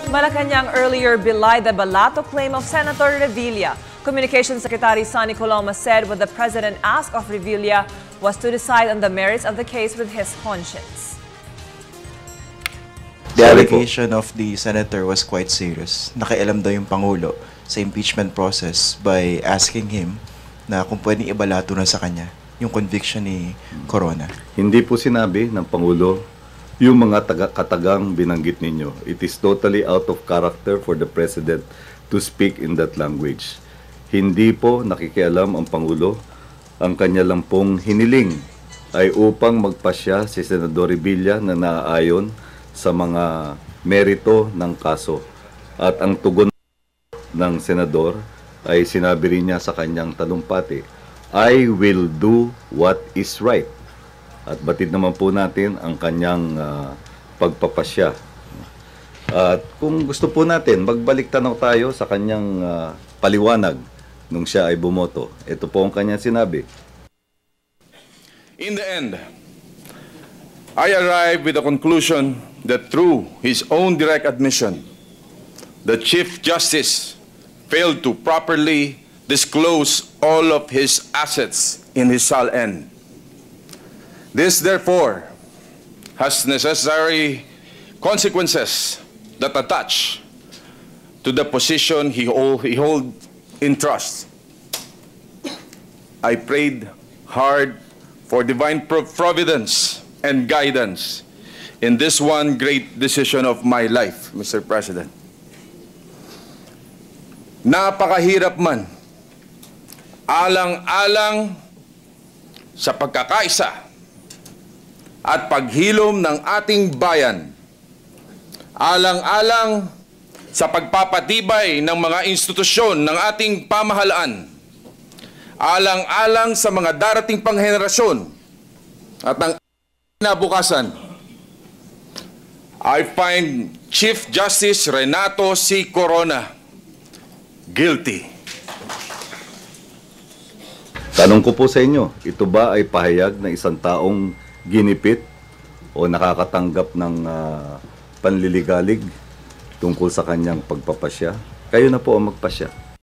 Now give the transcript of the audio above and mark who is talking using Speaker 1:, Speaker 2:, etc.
Speaker 1: Malacanang earlier belied the balato claim of Senator Revilla. Communications Secretary Sonny Coloma said what the president asked of Revilla was to decide on the merits of the case with his conscience.
Speaker 2: The allegation of the senator was quite serious. Nakialam daw yung Pangulo sa impeachment process by asking him na kung pwedeng ibalato na sa kanya yung conviction ni Corona.
Speaker 3: Hindi po sinabi ng Pangulo yung mga katagang binanggit ninyo. It is totally out of character for the President to speak in that language. Hindi po nakikialam ang Pangulo. Ang kanya lang pong hiniling ay upang magpasya si Senador Revilla na naaayon sa mga merito ng kaso. At ang tugon ng Senador ay sinabi rin niya sa kanyang talumpati, I will do what is right. At batid naman po natin ang kanyang pagpapasya. At kung gusto po natin, magbalik tanaw tayo sa kanyang paliwanag nung siya ay bumoto. Ito po ang kanyang sinabi.
Speaker 4: In the end, I arrived with the conclusion that through his own direct admission, the Chief Justice failed to properly disclose all of his assets in his SALN. This, therefore, has necessary consequences that attach to the position he hold in trust. I prayed hard for divine providence and guidance in this one great decision of my life, Mr. President. Napakahirap man, alang-alang sa pagkakaisa at paghilom ng ating bayan, alang-alang sa pagpapatibay ng mga institusyon ng ating pamahalaan, alang-alang sa mga darating pang henerasyon at ang kinabukasan, I find Chief Justice Renato C. Corona guilty.
Speaker 3: Tanong ko po sa inyo, ito ba ay pahayag na isang taong ginipit o nakakatanggap ng panliligalig tungkol sa kanyang pagpapasya? Kayo na po ang magpasya.